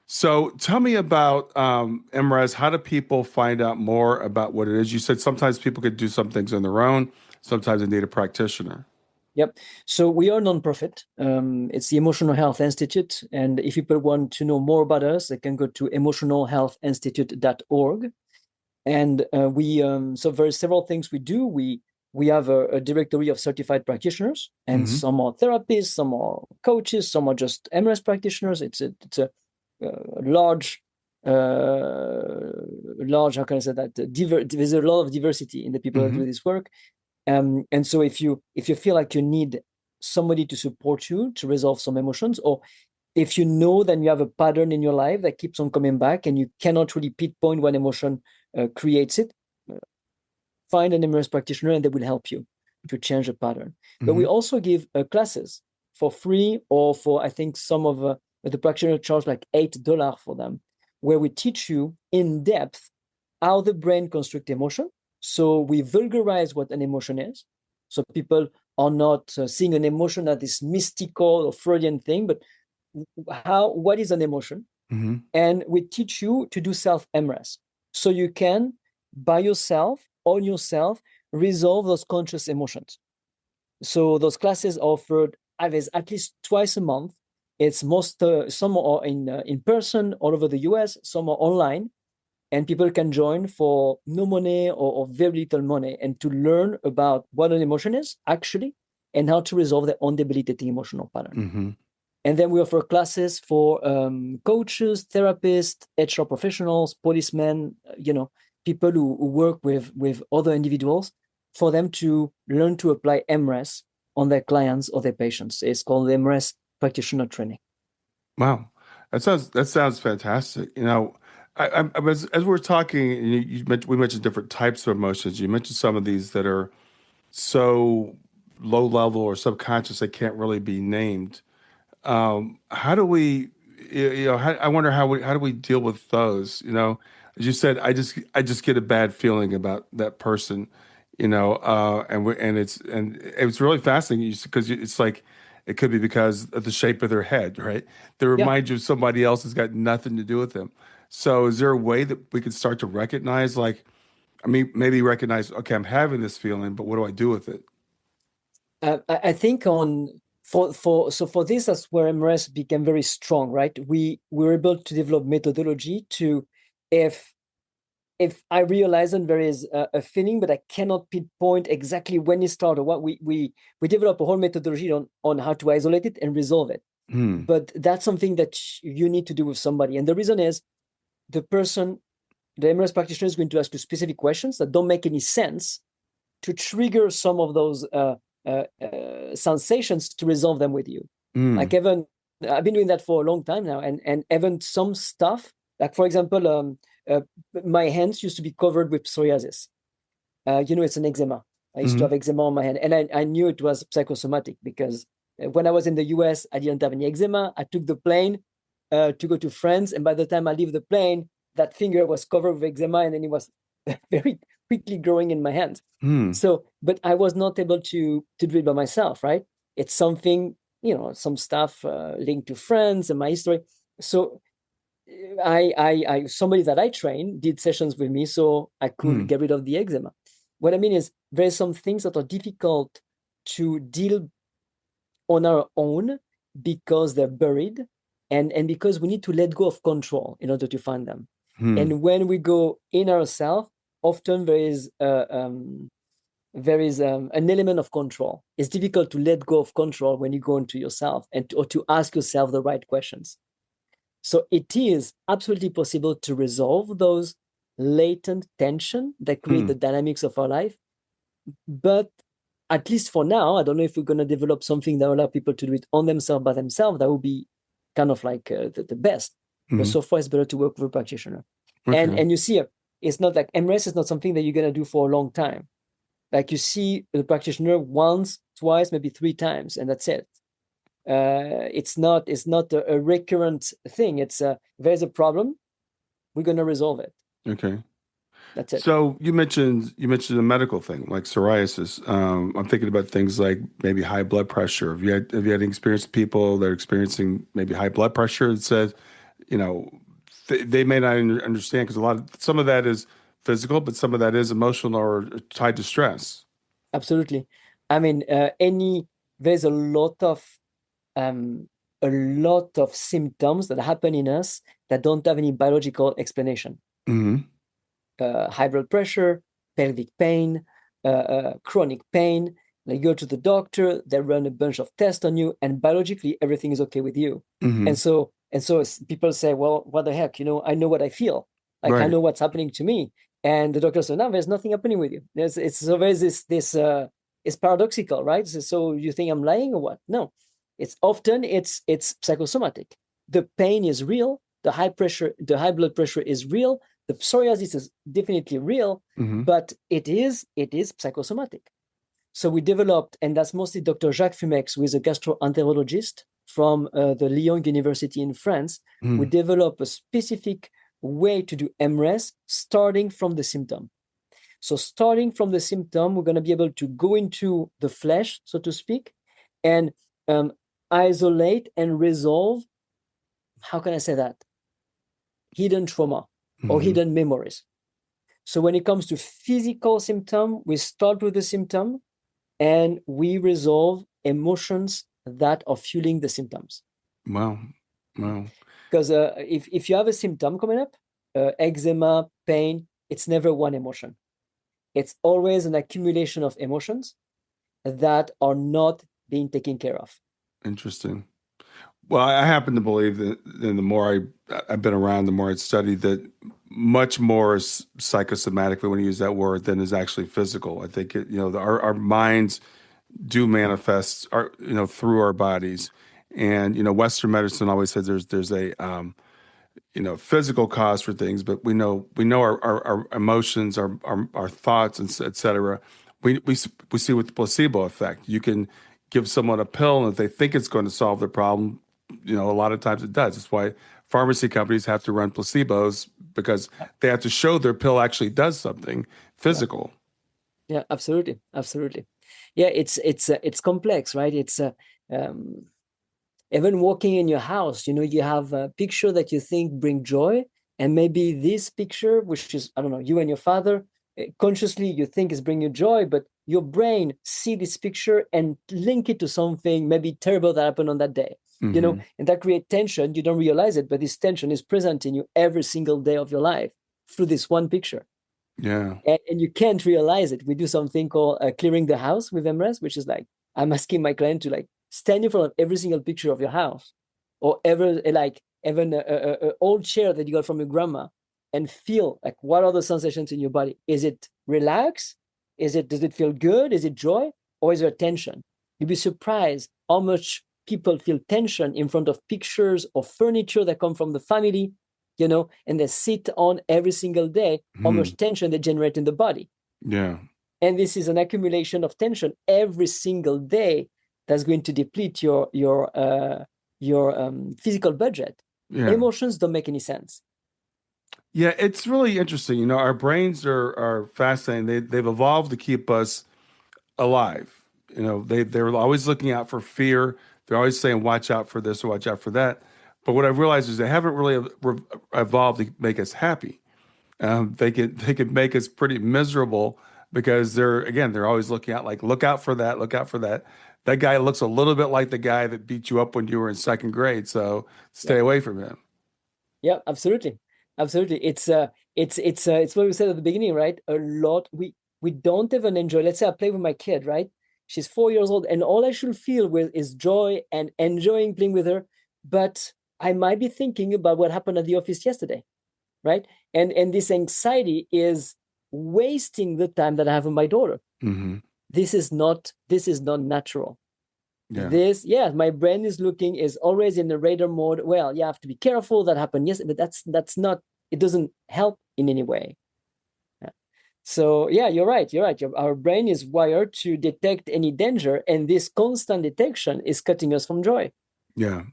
So tell me about EmRes. How do people find out more about what it is? You said sometimes people could do some things on their own. Sometimes they need a practitioner. Yep. So we are a nonprofit. It's the Emotional Health Institute. And if people want to know more about us, they can go to emotionalhealthinstitute.org. And so there are several things we do. We have a directory of certified practitioners, and Mm-hmm. some are therapists, some are coaches, some are just EmRes practitioners. It's a large, how can I say that? There's a lot of diversity in the people that Mm-hmm. do this work. And so if you feel like you need somebody to support you to resolve some emotions, or if you know that you have a pattern in your life that keeps on coming back and you cannot really pinpoint what emotion creates it, find an EmRes practitioner and they will help you to change the pattern. But we Mm-hmm. also give classes for free, or for, I think some of the practitioners charge like $8 for them, where we teach you in depth how the brain constructs emotion. So we vulgarize what an emotion is. So people are not seeing an emotion as this mystical or Freudian thing, but what is an emotion? Mm-hmm. And we teach you to do self-EmRes. So you can, by yourself, on yourself, resolve those conscious emotions. So those classes are offered at least twice a month. It's some are in person all over the US, some are online, and people can join for no money or very little money, and to learn about what an emotion is actually, and how to resolve their own debilitating emotional pattern. Mm-hmm. And then we offer classes for coaches, therapists, HR professionals, policemen, people who work with other individuals, for them to learn to apply EmRes on their clients or their patients. It's called EmRes practitioner training. Wow, that sounds fantastic. As we're talking, we mentioned different types of emotions. You mentioned some of these that are so low level or subconscious they can't really be named. How do we, I wonder how do we deal with those? As you said, I just get a bad feeling about that person, and it's really fascinating because it's like it could be because of the shape of their head, right? They Yeah. remind you of somebody else has got nothing to do with them. So, is there a way that we could start to recognize, like, I mean, maybe recognize, okay, I'm having this feeling, but what do I do with it? I think for this, that's where EmRes became very strong, right? We were able to develop methodology to, if I realize that there is a feeling, but I cannot pinpoint exactly when it started, what we develop a whole methodology on how to isolate it and resolve it. Hmm. But that's something that you need to do with somebody. And the reason is the EmRes practitioner is going to ask you specific questions that don't make any sense to trigger some of those sensations to resolve them with you. Hmm. Like even, I've been doing that for a long time now, and even some stuff, like for example, my hands used to be covered with psoriasis. It's an eczema. I used to Hmm. have eczema on my hand, and I knew it was psychosomatic because when I was in the US, I didn't have any eczema. I took the plane to go to France, and by the time I leave the plane, that finger was covered with eczema, and then it was very quickly growing in my hand. Hmm. So, but I was not able to do it by myself, right? It's something, some stuff linked to friends and my history. So somebody that I trained did sessions with me so I could Hmm. get rid of the eczema. What I mean is there's some things that are difficult to deal on our own because they're buried, and because we need to let go of control in order to find them. Hmm. And when we go in ourselves, often there is there is an element of control. It's difficult to let go of control when you go into yourself or to ask yourself the right questions. So it is absolutely possible to resolve those latent tension that create the dynamics of our life. But at least for now, I don't know if we're going to develop something that will allow people to do it on themselves by themselves. That would be kind of like the best. But so far, it's better to work with a practitioner. Okay. And you see, it's not like EmRes is not something that you're going to do for a long time. Like you see the practitioner once, twice, maybe 3 times, and that's it. It's not a recurrent thing. It's there's a problem, we're going to resolve it. Okay. That's it. So you mentioned a medical thing like psoriasis. I'm thinking about things like maybe high blood pressure. Have you had any experience with people that are experiencing maybe high blood pressure that says, you know, they may not understand because some of that is physical, but some of that is emotional or tied to stress. Absolutely. I mean, there's a lot of symptoms that happen in us that don't have any biological explanation. Mm-hmm. High blood pressure, pelvic pain, chronic pain. Like you go to the doctor, they run a bunch of tests on you, and biologically everything is okay with you. Mm-hmm. And so people say, well, what the heck? I know what I feel. Like I Right. know what's happening to me. And the doctor said, no, there's nothing happening with you. There's it's paradoxical, right? So you think I'm lying or what? No, it's psychosomatic. The pain is real. The high blood pressure is real. The psoriasis is definitely real, but it is psychosomatic. So we developed, and that's mostly Dr. Jacques Fumex, who is a gastroenterologist from the Lyon University in France. We developed a specific way to do EmRes starting from the symptom. So starting from the symptom, we're going to be able to go into the flesh, so to speak, and isolate and resolve, how can I say that? Hidden trauma or hidden memories. So when it comes to physical symptom, we start with the symptom and we resolve emotions that are fueling the symptoms. Wow. Because if you have a symptom coming up, eczema, pain, it's never one emotion. It's always an accumulation of emotions that are not being taken care of. Interesting. Well, I happen to believe that the more I've been around, the more I've studied that much more is psychosomatic, when you use that word, than is actually physical. I think our minds do manifest through our bodies, and Western medicine always says there's a physical cause for things, but we know our emotions, our thoughts, and et cetera. We see with the placebo effect. You can give someone a pill, and if they think it's going to solve their problem, a lot of times it does. That's why pharmacy companies have to run placebos, because they have to show their pill actually does something physical. Yeah, absolutely. Yeah, it's complex, right? It's even walking in your house, you have a picture that you think bring joy, and maybe this picture, which is, I don't know, you and your father, consciously you think is bringing you joy, but your brain see this picture and link it to something maybe terrible that happened on that day. And that create tension. You don't realize it, but this tension is present in you every single day of your life through this one picture. Yeah. And you can't realize it. We do something called clearing the house with EmRes, which is like, I'm asking my client to like stand in front of every single picture of your house, or even a old chair that you got from your grandma, and feel like, what are the sensations in your body? Is it relax? Does it feel good? Is it joy? Or is there tension? You'd be surprised how much people feel tension in front of pictures or furniture that come from the family, and they sit on every single day, how much tension they generate in the body. Yeah. And this is an accumulation of tension every single day that's going to deplete your physical budget. Yeah. Emotions don't make any sense. Yeah, it's really interesting. Our brains are fascinating. They've evolved to keep us alive. They're always looking out for fear. They're always saying, "Watch out for this or watch out for that." But what I've realized is they haven't really evolved to make us happy. They could make us pretty miserable, because they're always looking out, like, look out for that, look out for that. That guy looks a little bit like the guy that beat you up when you were in second grade, so stay away from him. Yeah, absolutely. It's what we said at the beginning, right? we don't even enjoy. Let's say I play with my kid, right? She's 4 years old, and all I should feel with is joy and enjoying playing with her. But I might be thinking about what happened at the office yesterday, right? And this anxiety is wasting the time that I have with my daughter. Mm-hmm. This is not natural. Yeah. My brain is always in the radar mode. Well, you have to be careful, that happened. Yes, but that's not, it doesn't help in any way. So yeah, you're right. Our brain is wired to detect any danger, and this constant detection is cutting us from joy. Yeah,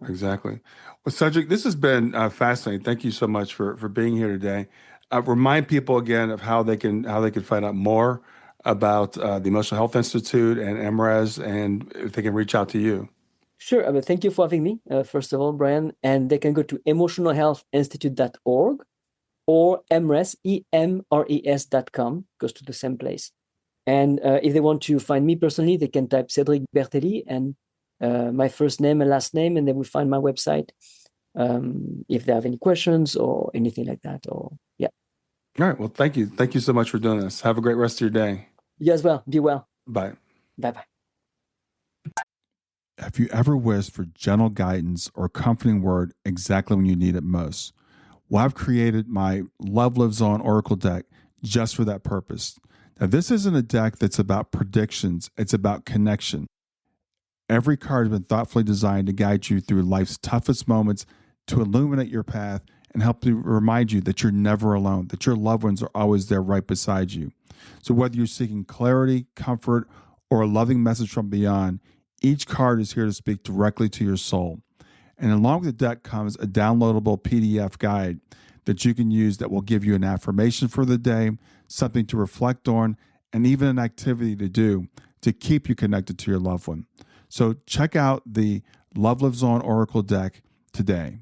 exactly. Well, Cedric, this has been fascinating. Thank you so much for being here today. Remind people again of how they can find out more about the Emotional Health Institute and EmRes, and if they can reach out to you. Sure. But thank you for having me, first of all, Brian. And they can go to emotionalhealthinstitute.org or EmRes, EmRes.com, goes to the same place. And if they want to find me personally, they can type Cedric Bertelli and my first name and last name, and they will find my website if they have any questions or anything like that. Or yeah. All right. Well, thank you. Thank you so much for doing this. Have a great rest of your day. You as well. Be well. Bye. Bye-bye. Have you ever wished for gentle guidance or a comforting word exactly when you need it most? Well, I've created my Love Lives On Oracle deck just for that purpose. Now, this isn't a deck that's about predictions. It's about connection. Every card has been thoughtfully designed to guide you through life's toughest moments, to illuminate your path and help to remind you that you're never alone, that your loved ones are always there right beside you. So whether you're seeking clarity, comfort, or a loving message from beyond, each card is here to speak directly to your soul. And along with the deck comes a downloadable PDF guide that you can use that will give you an affirmation for the day, something to reflect on, and even an activity to do to keep you connected to your loved one. So check out the Love Lives On Oracle deck today.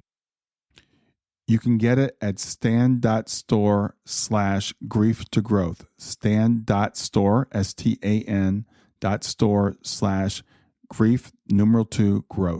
You can get it at stan.store/grief to growth. Stan.store, STAN.store/grief, numeral 2, growth.